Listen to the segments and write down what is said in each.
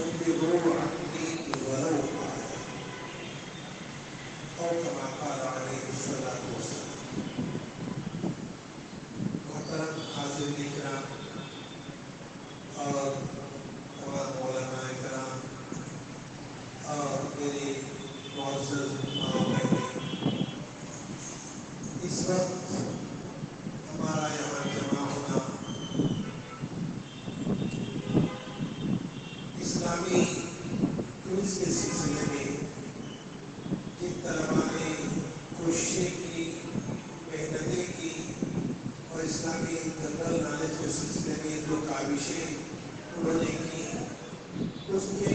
بلغوا عني ولو آية أو كما قال عليه الصلاة والسلام. محترم حاضرین کرام اور تمام علماء کرام اور میری معزز ماں بہنیں، اس وقت ہمارا یہاں جمع ہونا اسلامی کوئز کے سلسلے میں جن طلباء نے کوششیں کی، محنتیں کی اور اسلامی جنرل نالج کے سلسلے میں جو کاوشیں انہوں نے کی، اس کے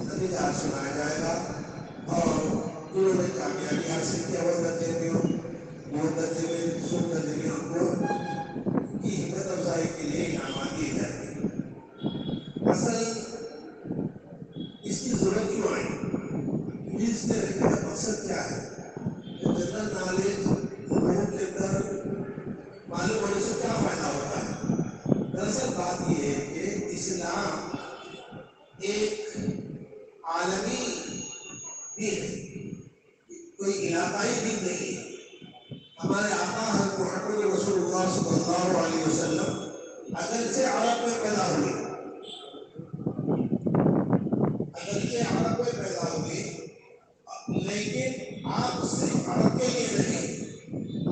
نتیجہ سنایا جائے گا اور انہوں نے کامیابی حاصل کیا وہ درجے میں ہو، وہ درجے میں سو درجے میں ان کو کی ہمت افزائی کے لیے انعامات دیے جائیں گے۔ اصل اس کی ضرورت کیوں آئی؟ اس کے رکھنے کا مقصد کیا ہے؟ جنرل نالج لوگوں کے اندر معلوم ہونے سے کیا فائدہ ہوتا ہے؟ دراصل بات یہ ہے کہ اسلام ایک عالمی دین ہے، کوئی علاقائی دین نہیں ہے۔ ہمارے آقا حضرت محمد رسول اللہ صلی اللہ علیہ وسلم اگرچہ عرب میں پیدا ہوئے، لیکن آپ صرف عرب کے لیے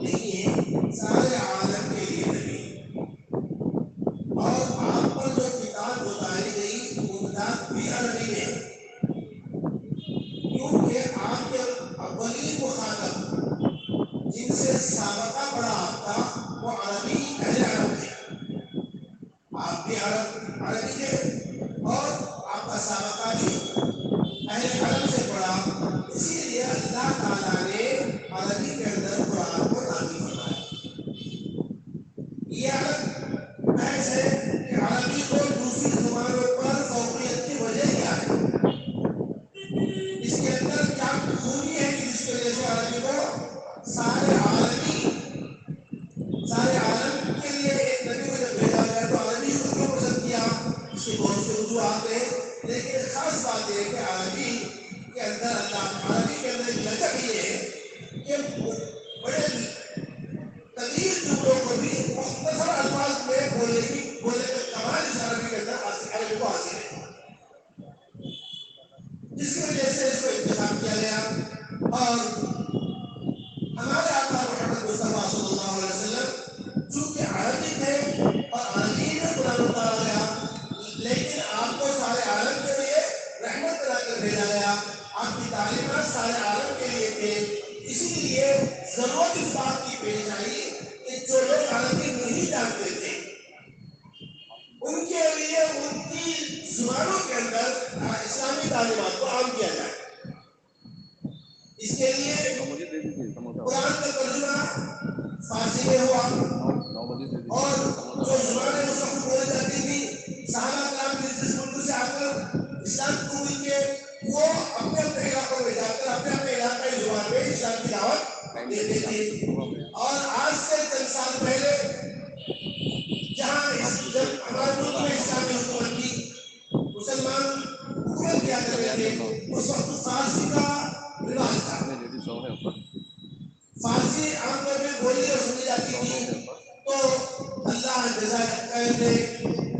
نہیں ہے، سارے عالم کے لیے نہیں۔ اور آپ پر جو کتاب اتاری گئی وہ کتاب بھی عربی ہے، کیونکہ آپ کے اولین مخاطب جن سے سابقہ پڑا آپ کا وہ عربی اہل عرب تھے۔ آپ بھی عربی تھے اور آپ کا سابقہ بھی اہل عرب سے پڑھا، اسی لیے اللہ تعالیٰ نے عربی کے اندر قرآن کو نازل فرمایا۔ یہ الگ بحث ہے کہ عربی کو دوسری زبانوں پر فوقیت کی وجہ کیا ہے، اس کے اندر کیا خوبی ہے کہ جس کی وجہ سے عربی کو سارے عالم کے لیے ایک نبی کو جب بھیجا گیا تو عربی کو کیوں پسند کیا؟ اس کے بہت سے وجوہات ہیں، لیکن خاص بات یہ ہے کہ عربی کے اندر ایک لچک یہ ہے کہ بڑے طویل جملوں کو بھی مختصر الفاظ میں بولنے کا کمال اس عربی کے اندر عربی کو حاصل ہے، جس کی وجہ سے اس کو انتخاب کیا گیا۔ اور ہمارے آقا محمد مصطفیٰ صلی اللہ علیہ وسلم چونکہ عربی تھے اور عربی میں قرآن اتارا گیا، لیکن آپ کو سارے عالم کے لیے رحمت بنا کر بھیجا گیا، آپ کی تعلیمات سارے عالم کے لیے تھے، اسی لیے ضرورت اس بات کی پیش آئی کہ جو لوگ عربی نہیں جانتے تھے ان کے لیے ان کی زبانوں کے اندر اسلامی تعلیمات کو عام کیا جائے۔ اس کے لیے قرآن کا ترجمہ فارسی میں ہوا، اور جو زبانیں اس وقت بولی جاتی تھی صحابہ کرام جس ملک سے آ کر اسلام قبول کیے وہ اپنے علاقوں میں جا کر اپنے علاقائی زبان میں اسلام کی دعوت دیتے تھے۔ اور آج سے چند سال پہلے جہاں جب ہمارے ملک میں اسلامی حکومت کی مسلمان حکومت کیا کرتے تھے اس وقت فارسی کا رواج تھا، فارسی عام طور پہ بولی اور سنی جاتی تھی، تو اللہ نے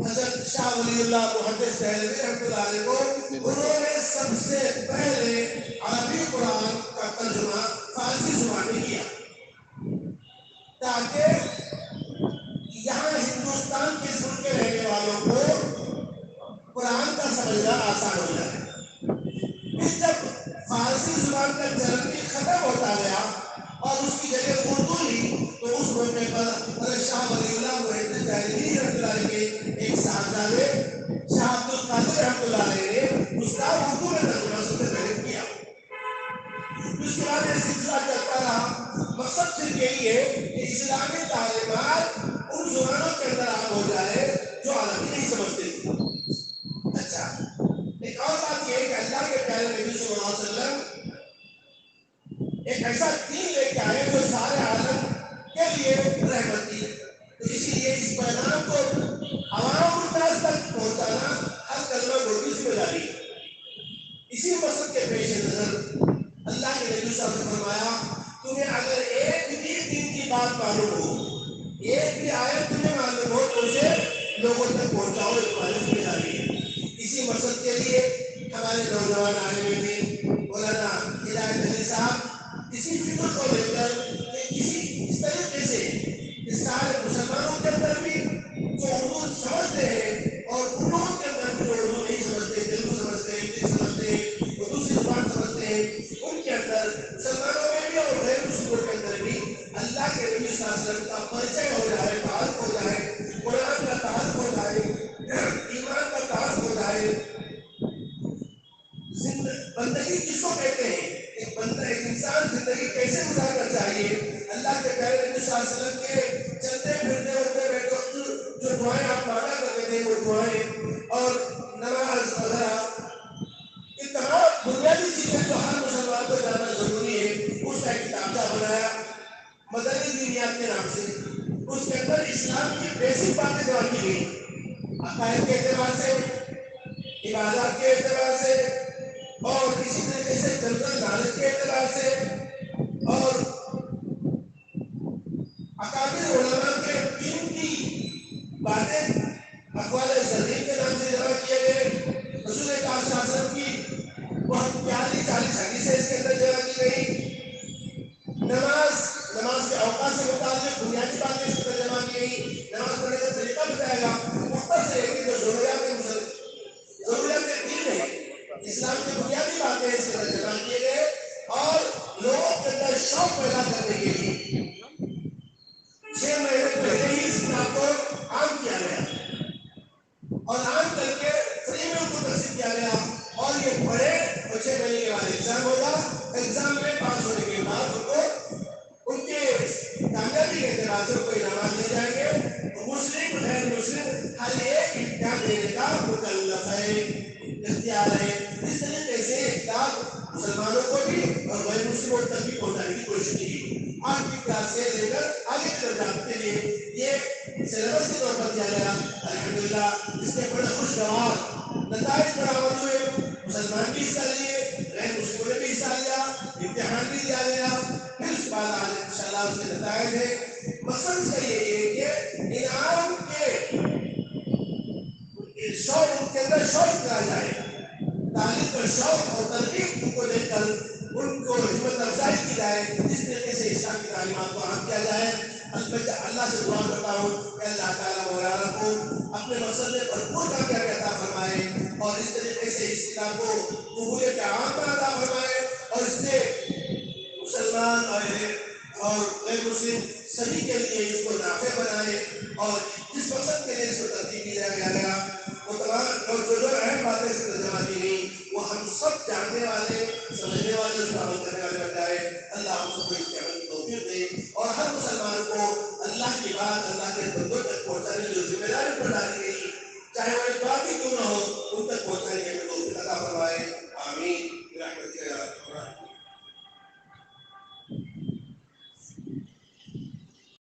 حضرت شاہ ولی اللہ محدث دہلوی رحمۃ اللہ علیہ کو انہوں نے سب سے پہلے عربی قرآن کا ترجمہ فارسی زبان میں کیا تاکہ یہاں ہندوستان کے ملک کے رہنے والوں کو قرآن کا سمجھنا آسان ہو جائے۔ پھر جب فارسی زبان کا چلن ختم ہوتا گیا اور اس کی جگہ اردو لی تو اس موقع پر حضرت شاہ ولی اللہ محدث دہلوی رحمۃ اللہ علیہ کے ایک صاحبزادے شاہ عبد القادر رحمۃ اللہ علیہ نے اس کا اردو میں ترجمہ سب سے پہلے کیا۔ اس کے بعد یہ سلسلہ چلتا رہا۔ مقصد صرف یہی ہے کہ اسلامی تعلیمات ان زبانوں کے اندر عام ہو جائے جو عربی نہیں سمجھتے تھے۔ اچھا، ایک اور بات یہ ہے کہ اللہ کے پیارے نبی صلی اللہ علیہ وسلم ایک ایسا دین لے کے آئے جو سارے عالم کے لیے رحمت دی، تو اسی لیے اس پیغام کو عوام معلوم ہو، ایک بھی آیت تمہیں معلوم ہو تو اسے لوگوں تک پہنچاؤ، ایک ہماری ذمہ داری ہے۔ اسی مقصد کے لیے ہمارے نوجوان عالم دین مولانا ہدایت علی صاحب اسی فکر کو لے کر کہ کسی اس طریقے سے اس سارے مسلمانوں کے اندر بھی جو اردو سمجھتے ہیں اور انہوں کے اندر بھی جو اردو نہیں سمجھتے، تیلگو سمجھتے ہیں، انگلش سمجھتے ہیں، اور دوسری زبان سمجھتے ہیں، ان کے اندر مسلمانوں میں بھی اور غیر مسلموں کے اندر بھی اللہ کے نبی صلی اللہ علیہ وسلم کا پریچے ہو جائے، تعارف ہو جائے، قرآن کا تعارف ہو جائے، ایمان کا تعارف ہو جائے۔ بندگی کس کو کہتے ہیں؟ ایک بندہ، ایک انسان زندگی کیسے گزارنا چاہیے؟ اللہ کے پیارے نبی صلی اللہ علیہ وسلم کے چلتے پھرتے اٹھتے بیٹھتے وقت جو دعائیں آپ مانگا کرتے تھے، وہ دعائیں اور نماز وغیرہ، یہ تمام بنیادی چیزیں جو ہر مسلمان کو جاننا ضروری ہے، اس کا ایک کتابچہ بنایا مدنی دینیات کے نام سے۔ اس کے اندر اسلام کی بیسک باتیں جمع کی گئی، عقائد کے اعتبار سے، عبادات کے اعتبار سے، اور اسی طریقے سے جنرل نالج کے اعتبار سے، اور اکابر علماء کے قیمتی باتیں اقوال سلیم کے نام سے جمع کیے گئے۔ رسول پاک صلی اللہ علیہ وسلم کی بہت پیاری 40 حدیثیں اس کے اندر جمع کی گئی۔ نماز کے اوقات سے متعلق بنیادی باتیں اس کے اندر جمع کی گئی۔ نماز پڑھنے کا طریقہ بتایا گا، مختصر ہے کہ جو ضروریات دین ہے، اسلام کی بنیادی باتیں اس کے اندر جمع کیے گئے، اور لوگوں کے اندر شوق پیدا کرنے کے لیے 6 مہینے پہلے ہی اس کتاب کو عام کیا گیا، اور عام کر کے فری میں ان کو تقسیم کیا گیا، اور یہ پڑھے اور 6 مہینے کے بعد ایگزام ہوگا، ایگزام میں پاس ہونے کے بعد ان کو ان کے کامیابی کے اعتبار سے کوئی انعامات مل جائیں گے۔ مسلم غیر مسلم ہر ایک امتحان دینے کا مکلف ہے، اختیار ہے۔ اس طریقے سے کتاب مسلمانوں کو بھی اور غیر مسلموں تک بھی پہنچانے کی کوشش کی۔ آج کی کلاس سے لے کر آگے کی درجات کے لیے یہ سلیبس کے طور پر دیا گیا۔ الحمدللہ اس کے بڑے خوشگوار نتائج برآمد ہوئے، مسلمان بھی حصہ لیے، غیر مسلموں نے بھی حصہ لیا، امتحان بھی دیا گیا۔ پھر اس کے بعد آج انشاءاللہ اس کے نتائج ہے۔ مقصد اس کا یہ ہے کہ انعام کے شوق ان کے اندر شوق کرا جائے، تعلیم کا شوق اور ترغیب ان کو دے کر ان کو ہمت افزائی کی جائے، اس طریقے سے اسلام کی تعلیمات کو عام کیا جائے۔ اللہ سے دعا کرتا ہوں کہ اللہ تعالیٰ مولانا کو اپنے مقصد میں بھرپور کامیابی عطا فرمائے، اور اس طریقے سے اس کتاب کو قبولیت عام پر عطا فرمائے، اور اس سے مسلمان اور غیر مسلم سبھی کے لیے اس کو نافع بنائے، اور جس مقصد کے لیے اس کو ترتیب دیا گیا وہ تمام اور جو اہم باتیں اس میں جمع کی گئی وہ ہم سب جاننے والے، سمجھنے والے، اس کا عمل کرنے والے بن جائے۔ اللہ ہم سب کو اس کے عمل کی توفیق دے، اور ہر مسلمان کو اللہ کی بات اللہ کے بندوں تک پہنچانے کی ذمہ داری پر ڈالے۔